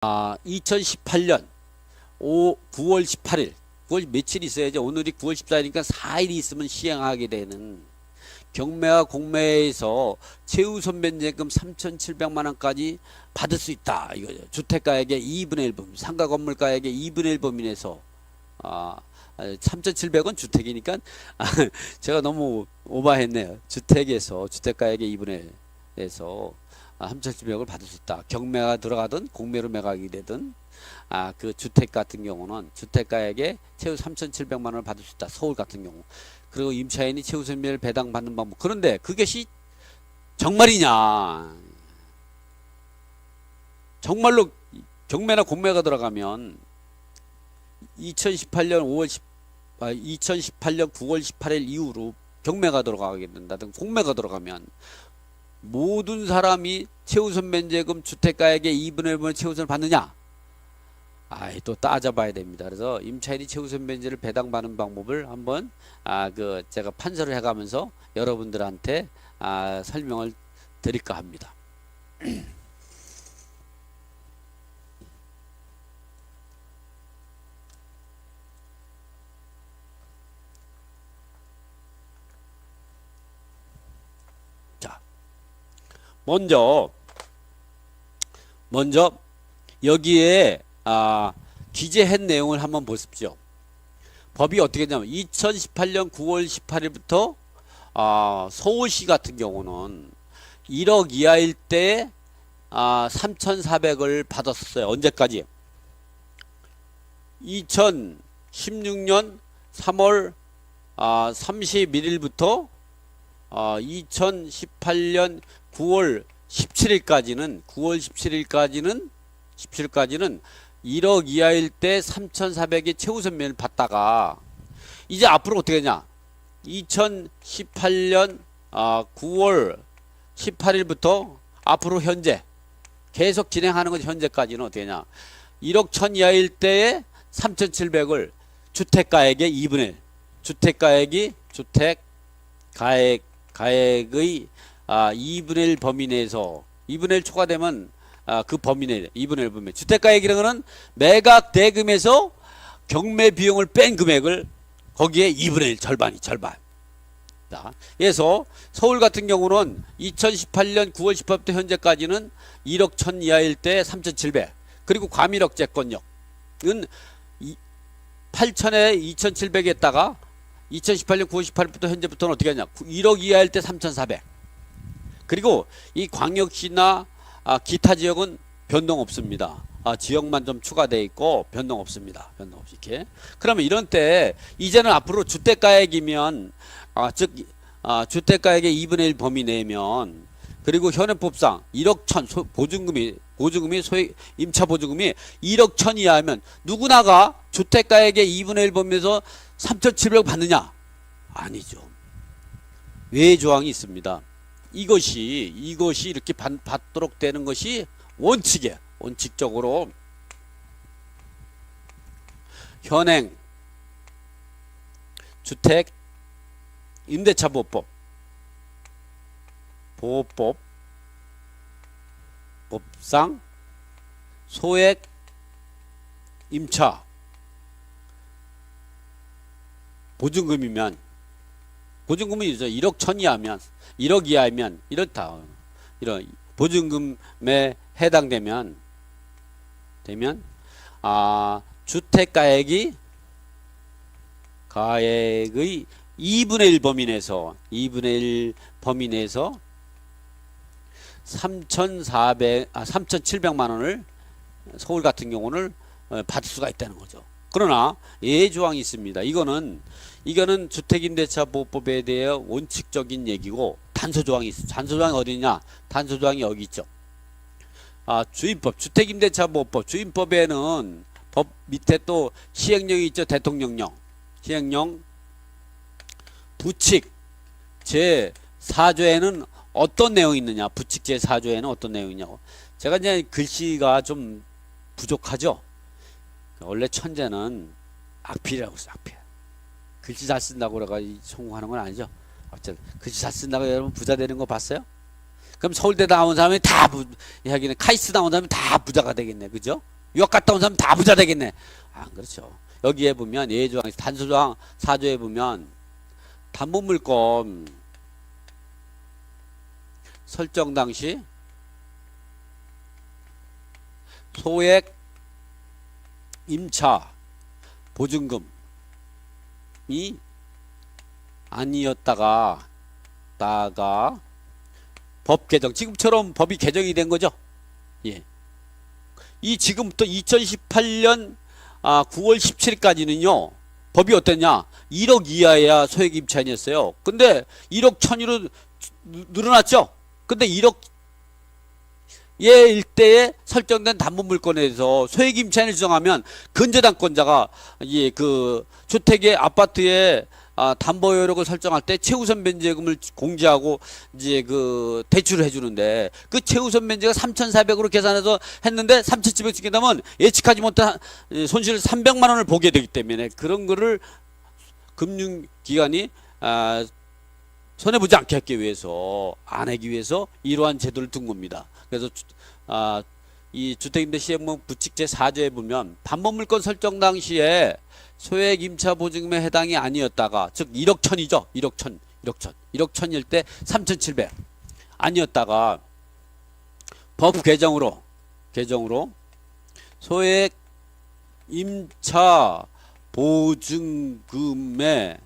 2018년 9월 18일, 9월 며칠 있어야죠. 오늘이 9월 14일이니까 4일이 있으면 시행하게 되는 경매와 공매에서 최우선 변제금 3,700만원까지 받을 수 있다. 이거죠. 주택가액의 2분의 1 범위, 상가 건물가액의 2분의 1 범위 내에서 3,700원 주택이니까 제가 너무 오버했네요. 주택에서 주택가액의 2분의 1에서 3,700을 받을 수 있다. 경매가 들어가든 공매로 매각이 되든 그 주택 같은 경우는 주택가액의 최후 3,700만 원을 받을 수 있다. 서울 같은 경우. 그리고 임차인이 최우선별 배당 받는 방법. 그런데 그것이 정말이냐? 정말로 경매나 공매가 들어가면 2018년 9월 18일 이후로 경매가 들어가게 된다든 공매가 들어가면 모든 사람이 최우선 면제금 주택가액의 2분의 1을 최우선을 받느냐? 또 따져봐야 됩니다. 그래서 임차인이 최우선 면제를 배당받는 방법을 한번 제가 판서를 해가면서 여러분들한테 설명을 드릴까 합니다. 자, 먼저 여기에 기재한 내용을 한번 보십시오. 법이 어떻게 되냐면 2018년 9월 18일부터 서울시 같은 경우는 1억 이하일 때 3,400을 받았어요. 언제까지? 2016년 3월 31일부터 2018년 9월 17일까지는 1억 이하일 때 3,400의 최우선 면을 받다가 이제 앞으로 어떻게 되냐? 2018년 9월 18일부터 앞으로 현재 계속 진행하는 건 현재까지는 어떻게 되냐? 1억 1천 이하일 때에 3,700을 주택가액의 2분의 1 주택가액의 2분의 1 범위 내에서 2분의 1 초과되면 그 범위 내에 2분의 1 범위 주택가액이라는 거는 매각 대금에서 경매 비용을 뺀 금액을 거기에 2분의 1 절반. 자, 그래서 서울 같은 경우는 2018년 9월 18일부터 현재까지는 1억 1천 이하일 때 3,700 그리고 과밀억 채권력은 8천에 2,700 했다가 2018년 9월 18일부터 현재부터는 어떻게 하냐? 1억 이하일 때 3,400 그리고 이 광역시나 기타 지역은 변동 없습니다. 지역만 좀 추가되어 있고 변동 없습니다. 변동 없이 이렇게. 그러면 이런 때 이제는 앞으로 주택가액이면 주택가액의 2분의 1 범위 내면 그리고 현행법상 1억 1천 보증금이 소액 임차 보증금이 1억 1천 이하면 누구나가 주택가액의 2분의 1 범위에서 3,700 받느냐? 아니죠. 외의 조항이 있습니다. 이것이 이렇게 받도록 되는 것이 원칙적으로 현행 주택 임대차 보호법상 소액 임차 보증금이 1억 1천 이하면 1억 이하면 이렇다. 이런 보증금에 해당되면 주택가액의 2분의 1 범위 내에서 3,700만 원을 서울 같은 경우는 받을 수가 있다는 거죠. 그러나 예외 조항이 있습니다. 이거는 주택임대차 보호법에 대해 원칙적인 얘기고 단서 조항이 있어요. 단서 조항이 어디냐? 단서 조항이 여기 있죠. 주임법, 주택임대차 보호법, 주임법에는 법 밑에 또 시행령이 있죠. 대통령령, 시행령 부칙 제4조에는 어떤 내용이 있느냐? 부칙 제4조에는 어떤 내용이 있냐고. 제가 이제 글씨가 좀 부족하죠. 원래 천재는 악필이라고 써요. 악필. 글씨 잘 쓴다고 그래가 성공하는 건 아니죠. 어쨌든 글씨 잘 쓴다고 여러분 부자 되는 거 봤어요? 그럼 서울대 나온 사람이 하기는 카이스트 나온 사람이 다 부자가 되겠네. 그죠? 유학 갔다 온 사람이 다 부자 되겠네. 아, 그렇죠. 여기에 보면 예조항 단서조항 4조에 보면 담보물건 설정 당시 소액 임차 보증금이 아니었다가 법 개정, 지금처럼 법이 개정이 된 거죠. 예. 이 지금부터 2018년 9월 17일까지는요 법이 어땠냐, 1억 이하야 소액 임차 아니었어요. 근데 1억 1000으로 늘어났죠. 근데 1억 예 일대에 설정된 담보물건에 대해서 소액 임차인을 주장하면 근저당권자가 그 주택의 아파트에 담보 여력을 설정할 때 최우선 변제금을 공제하고 이제 그 대출을 해주는데, 그 최우선 변제가 3,400으로 계산해서 했는데 3,700 찍힌다면 예측하지 못한 손실 300만 원을 보게 되기 때문에 그런 거를 금융기관이 손해보지 않게 하기 위해서, 안 하기 위해서 이러한 제도를 둔 겁니다. 그래서 이 주택임대시행령 부칙 제4조에 보면 담보물건 설정 당시에 소액 임차 보증금에 해당이 아니었다가, 즉 1억 1000이죠. 1억 1000일 때 3,700 아니었다가 법 개정으로 소액 임차 보증금에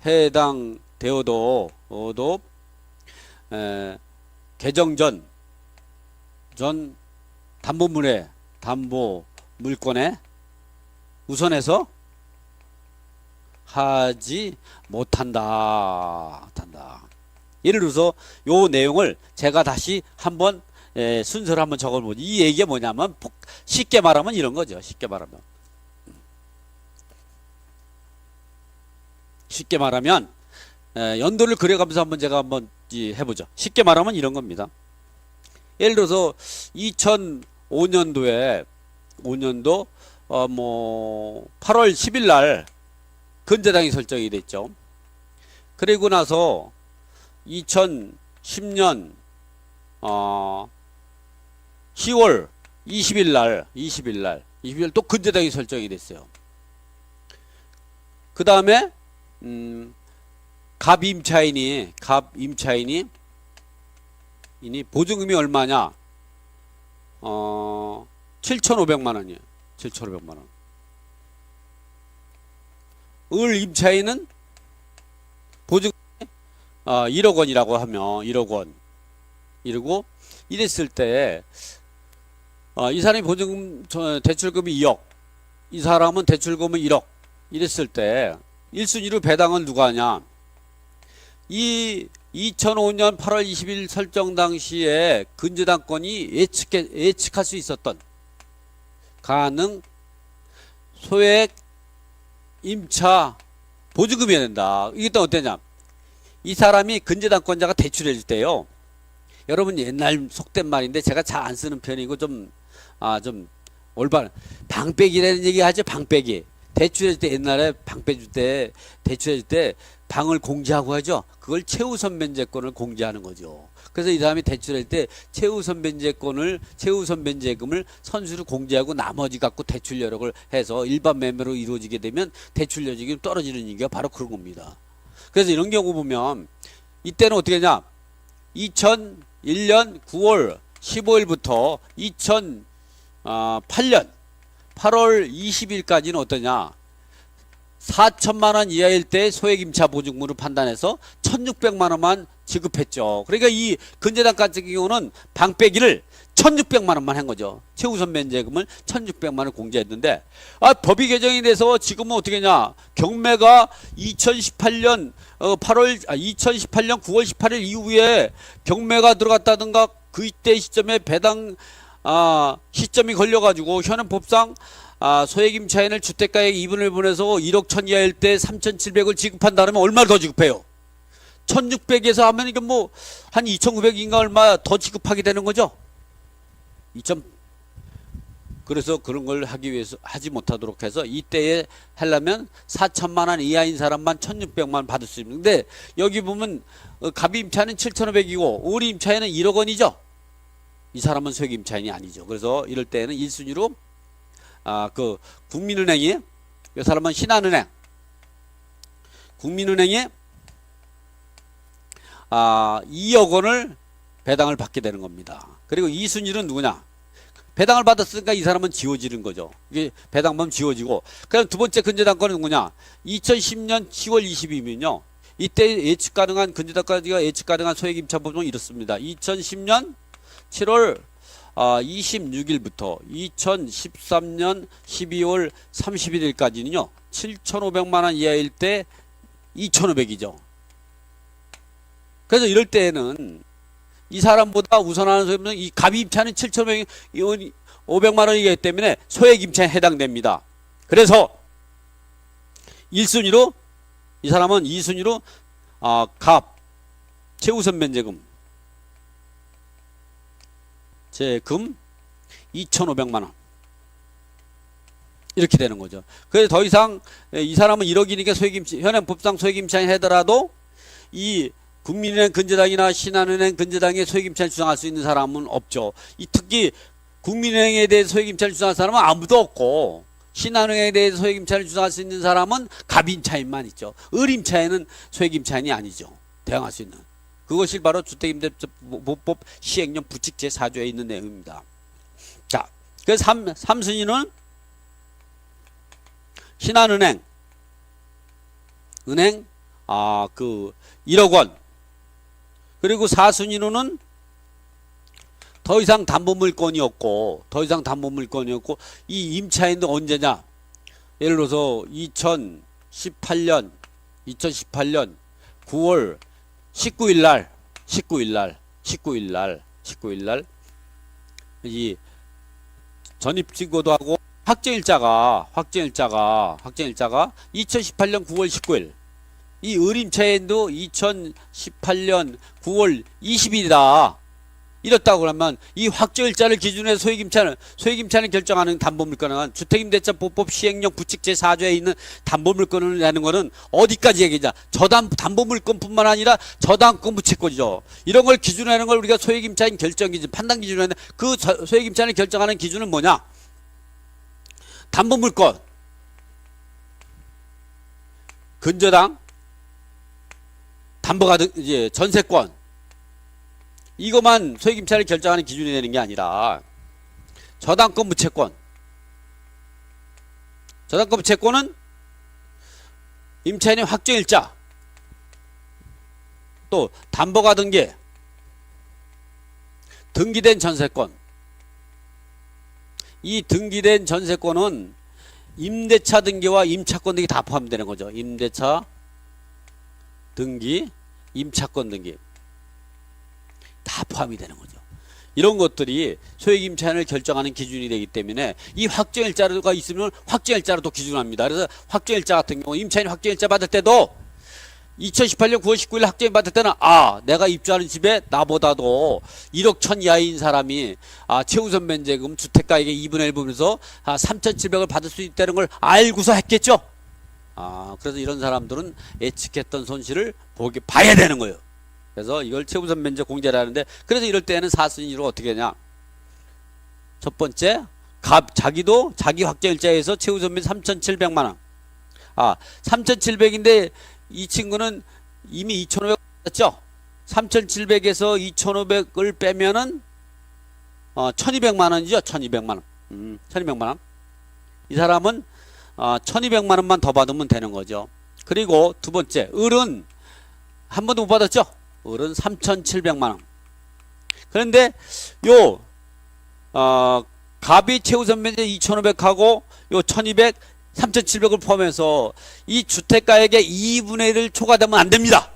해당되어도 개정 전 담보물건에 우선해서 하지 못한다. 예를 들어서 요 내용을 제가 다시 한번 순서를 한번 적어보죠. 이 얘기가 뭐냐면 쉽게 말하면 이런 거죠. 쉽게 말하면 연도를 그려가면서 한번 제가 한번 해보죠. 쉽게 말하면 이런 겁니다. 예를 들어서 2005년도 8월 10일 날 근저당이 설정이 됐죠. 그리고 나서 2010년 10월 20일 날 또 근저당이 설정이 됐어요. 그 다음에 갑임차인이 보증금이 얼마냐? 7,500만 원이에요. 7,500만 원. 을 임차인은 보증금이 1억 원이라고 하면 1억 원. 이러고 이랬을 때 이 사람이 보증금 대출금이 2억, 이 사람은 대출금은 1억 이랬을 때 1순위로 배당은 누가 하냐? 이 2005년 8월 20일 설정 당시에 근저당권이 예측할 수 있었던 가능 소액 임차 보증금이어야 된다. 이게 또 어땠냐? 이 사람이 근저당권자가 대출해 줄 때요. 여러분 옛날 속된 말인데 제가 잘 안 쓰는 편이고 좀 올바른 방빼기라는 얘기 하죠. 방빼기. 대출해 줄 때 옛날에 방 빼줄 때 대출해 줄 때 방을 공제하고 하죠. 그걸 최우선 변제권을 공제하는 거죠. 그래서 이 사람이 대출할 때 최우선 변제금을 선수로 공제하고 나머지 갖고 대출 여력을 해서 일반 매매로 이루어지게 되면 대출 여력이 떨어지는 얘기가 바로 그런 겁니다. 그래서 이런 경우 보면 이때는 어떻게 하냐? 2001년 9월 15일부터 2008년 8월 20일까지는 어떠냐? 4천만 원 이하일 때 소액 임차 보증금으로 판단해서 1,600만 원만 지급했죠. 그러니까 이 근저당 같은 경우는 방빼기를 1,600만 원만 한 거죠. 최우선 변제금을 1,600만 원 공제했는데 법이 개정이 돼서 지금은 어떻게 했냐? 경매가 2018년 9월 18일 이후에 경매가 들어갔다든가 그때 시점에 배당 시점이 걸려가지고 현행 법상 소액 임차인을 주택가액 2분을 보내서 1억 1000 이하일 때 3,700을 지급한다면 얼마를 더 지급해요? 1,600에서 하면 이게 뭐 한 2,900인가 얼마 더 지급하게 되는 거죠? 그래서 그런 걸 하기 위해서 하지 못하도록 해서 이때에 하려면 4천만 원 이하인 사람만 1,600만 원 받을 수 있는데 여기 보면 갑이 임차인은 7,500이고 을이 임차인은 1억 원이죠. 이 사람은 소액 임차인이 아니죠. 그래서 이럴 때는 1순위로 그 국민은행이 이 사람은 신한은행 국민은행이 2억 원을 배당을 받게 되는 겁니다. 그리고 2순위는 누구냐? 배당을 받았으니까 이 사람은 지워지는 거죠. 이게 배당만 지워지고. 그럼 두 번째 근저당권은 누구냐? 2010년 10월 20일이면요. 이때 예측 가능한 근저당권가 예측 가능한 소액 임차 보증은 이렇습니다. 2010년 7월 26일부터 2013년 12월 31일까지는요. 7,500만 원 이하일 때 2,500이죠. 그래서 이럴 때에는 이 사람보다 우선하는 소액임차는 이 갑이 임차는 7,500만 원이기 때문에 소액 임차에 해당됩니다. 그래서 1순위로 이 사람은 2순위로 갑 최우선 면제금 제금 2,500만 원 이렇게 되는 거죠. 그래서 더 이상 이 사람은 1억이니까 소액임차 현행 법상 소액임차에 하더라도 이 국민은행 근저당이나 신한은행 근저당에 소액임차를 주장할 수 있는 사람은 없죠. 특히 국민은행에 대해서 소액임차를 주장할 사람은 아무도 없고 신한은행에 대해서 소액임차를 주장할 수 있는 사람은 갑임차인만 있죠. 을임차에는 소액임차인이 아니죠. 대항할 수 있는. 그것이 바로 주택임대차보호법 시행령 부칙 제4조에 있는 내용입니다. 자, 그래서 3순위는 신한은행 은행 1억 원. 그리고 4순위로는 더 이상 담보물건이 없고 이 임차인도 언제냐? 예를 들어서 2018년 9월 19일 날 이 전입신고도 하고 확정일자가 2018년 9월 19일 이 을임차인도 2018년 9월 20일이다. 이렇다고 그러면 이 확정일자를 기준으로 해서 소액임차는 결정하는 담보물건은 주택임대차보호법 시행령 부칙 제4조에 있는 담보물건을 내는 거는 어디까지 얘기냐? 담보물건뿐만 아니라 저당권 부채권이죠. 이런 걸 기준으로 하는 걸 우리가 소액임차인 결정 기준, 판단 기준으로 하는 그 소액임차를 결정하는 기준은 뭐냐? 담보물건, 근저당, 담보가 이제 전세권 이것만 소액임차를 결정하는 기준이 되는 게 아니라 저당권 부채권은 임차인의 확정일자 또 담보가 등기된 전세권 이 등기된 전세권은 임대차 등기와 임차권 등기 다 포함되는 거죠. 임대차 등기, 임차권 등기 다 포함이 되는 거죠. 이런 것들이 소액임차인을 결정하는 기준이 되기 때문에 이 확정일자가 있으면 확정일자로 기준합니다. 그래서 확정일자 같은 경우 임차인 확정일자 받을 때도 2018년 9월 19일 확정일 받을 때는 내가 입주하는 집에 나보다도 1억 1천 이하인 사람이 최우선 면제금 주택가액의 2분의 1 부분에서 3,700을 받을 수 있다는 걸 알고서 했겠죠. 그래서 이런 사람들은 예측했던 손실을 봐야 되는 거예요. 그래서 이걸 최우선 면제 공제라는데 그래서 이럴 때는 4순위로 어떻게 하냐? 첫 번째 자기도 자기 확정일자에서 최우선 면제 3,700만 원. 3,700인데 이 친구는 이미 2,500 받았죠? 3,700에서 2,500을 빼면은 1,200만 원이죠. 1,200만 원. 1,200만 원. 이 사람은 1,200만 원만 더 받으면 되는 거죠. 그리고 두 번째 을은 한 번도 못 받았죠? 을은 3,700만 원. 그런데 갑이 최우선 면제 2,500하고 요 1,200, 3,700을 포함해서 이 주택가액의 2분의 1을 초과되면 안 됩니다.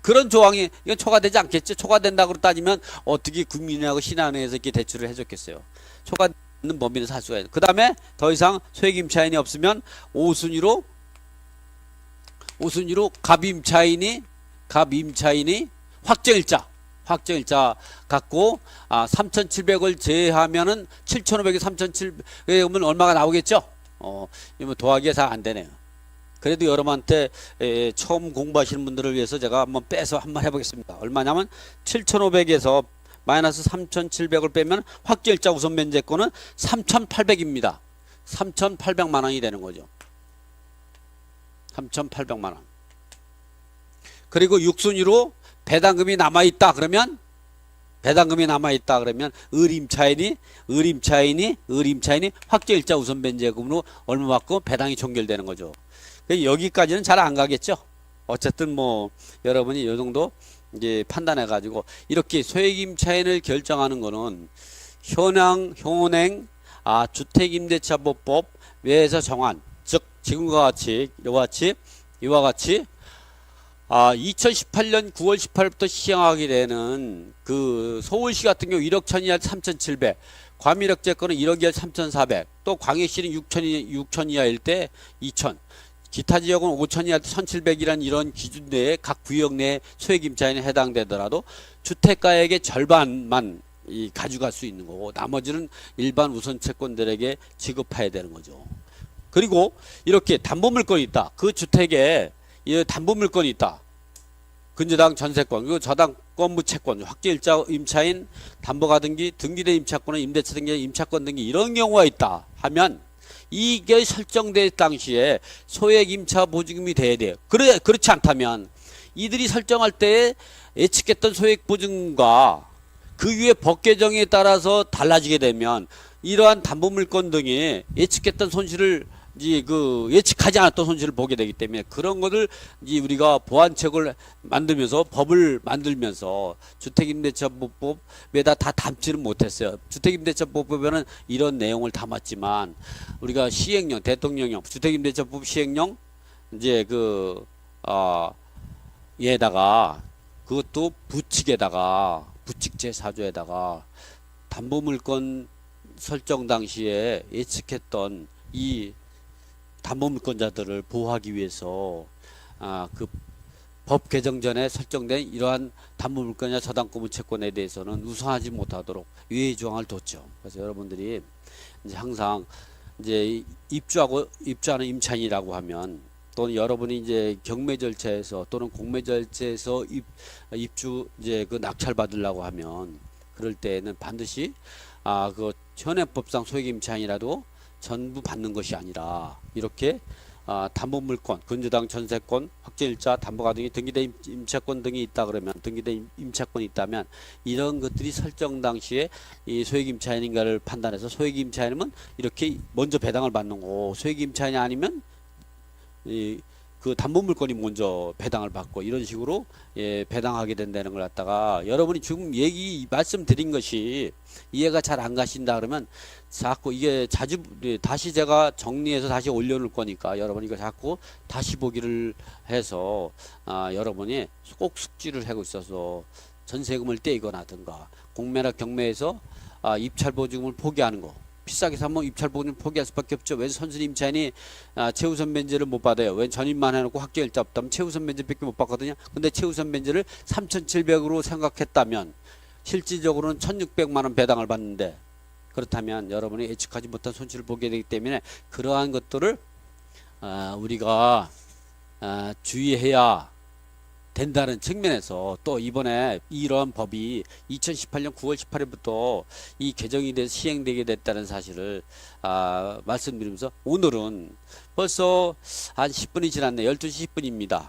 그런 조항이 이건 초과되지 않겠죠. 초과된다고 따지면 어떻게 국민은행하고 신한은행에서 이렇게 대출을 해줬겠어요. 초과되는 범위는 살 수가 있어요. 그 다음에 더 이상 소액임차인이 없으면 5순위로 갑임차인이 확정일자 확정일자 갖고 3,700을 제외하면은 7,500에 3,700에 오면 얼마가 나오겠죠? 이거 더하기가 잘 안 되네요. 그래도 여러분한테 처음 공부하시는 분들을 위해서 제가 한번 빼서 한번 해보겠습니다. 얼마냐면 7,500에서 마이너스 3,700을 빼면 확정일자 우선 면제권은 3,800입니다. 3,800만 원이 되는 거죠. 3,800만 원. 그리고 6순위로 배당금이 남아있다 그러면 의림차인이 확정일자 우선 면제금으로 얼마 받고 배당이 종결되는 거죠. 여기까지는 잘 안 가겠죠. 어쨌든 뭐 여러분이 이 정도 이제 판단해 가지고 이렇게 소액임차인을 결정하는 거는 현행 주택임대차보법 외에서 정한, 즉 지금과 같이 이와 같이 2018년 9월 18일부터 시행하게 되는 그 서울시 같은 경우 1억 1,000 이하 3,700, 과밀억제권은 1억 이하 3,400, 또 광역시는 6천 이하일 때 2천, 기타 지역은 5천 이하 1,700이라는 이런 기준 내에 각 구역 내 소액임차인에 해당되더라도 주택가액의 절반만 가져갈 수 있는 거고 나머지는 일반 우선 채권들에게 지급해야 되는 거죠. 그리고 이렇게 담보물건이 있다. 그 주택에 담보물건이 있다. 근저당 전세권, 그리고 저당권부 채권, 확정일자 임차인, 담보가등기, 등기된 임차권은 임대차 등기, 임차권 등기 이런 경우가 있다 하면 이게 설정될 당시에 소액임차 보증금이 돼야 돼요. 그렇지 않다면 이들이 설정할 때 예측했던 소액보증금과 그 위에 법 개정에 따라서 달라지게 되면 이러한 담보물건 등이 예측했던 손실을 예측하지 않았던 손실을 보게 되기 때문에 그런 것을 우리가 보완책을 만들면서 법을 만들면서 주택임대차보법에다 다 담지는 못했어요. 주택임대차보법에는 이런 내용을 담았지만 우리가 시행령, 대통령령, 주택임대차법 시행령 얘다가 그것도 부칙제 4조에다가 담보물건 설정 당시에 예측했던 이 담보물권자들을 보호하기 위해서 그 법 개정 전에 설정된 이러한 담보물권이나 저당권 채권에 대해서는 우선하지 못하도록 유예 조항을 뒀죠. 그래서 여러분들이 이제 항상 입주하는 임차인이라고 하면 또는 여러분이 이제 경매 절차에서 또는 공매 절차에서 입주 그 낙찰 받으려고 하면 그럴 때에는 반드시 그 현행법상 소액임차인이라도 전부 받는 것이 아니라 이렇게 담보물권, 근저당 전세권, 확정일자, 담보가등기, 등기된 임차권 등이 있다 그러면 등기된 임차권이 있다면 이런 것들이 설정 당시에 이 소액임차인인가를 판단해서 소액임차인이면 이렇게 먼저 배당을 받는 거고 소액임차인이 아니면 그 담보물건이 먼저 배당을 받고 이런 식으로 배당하게 된다는 걸 갖다가 여러분이 지금 말씀드린 것이 이해가 잘 안 가신다 그러면 자꾸 이게 다시 제가 정리해서 다시 올려놓을 거니까 여러분이 이거 자꾸 다시 보기를 해서 여러분이 꼭 숙지를 하고 있어서 전세금을 떼이거나든가 공매나 경매에서 입찰보증금을 포기하는 거 비싸게 사면 입찰보증금 포기할 수밖에 없죠. 왜 선순위 임차인이 최우선 면제를 못 받아요? 왜 전입만 해놓고 확정일자 없다면 최우선 면제밖에 못 받거든요. 근데 최우선 면제를 3,700으로 생각했다면 실질적으로는 1,600만원 배당을 받는데 그렇다면 여러분이 예측하지 못한 손실을 보게 되기 때문에 그러한 것들을 우리가 주의해야 된다는 측면에서 또 이번에 이러한 법이 2018년 9월 18일부터 이 개정이 돼서 시행되게 됐다는 사실을 말씀드리면서 오늘은 벌써 한 10분이 지났네. 12시 10분입니다.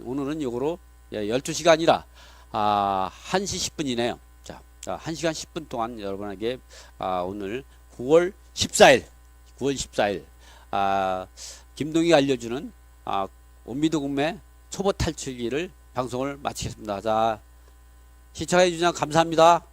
오늘은 요거로 12시가 아니라 1시 10분이네요. 자, 1시간 10분 동안 여러분에게 오늘 9월 14일 김동희가 알려주는 원미도 국매 초보 탈출기를 방송을 마치겠습니다. 자, 시청해 주셔서 감사합니다.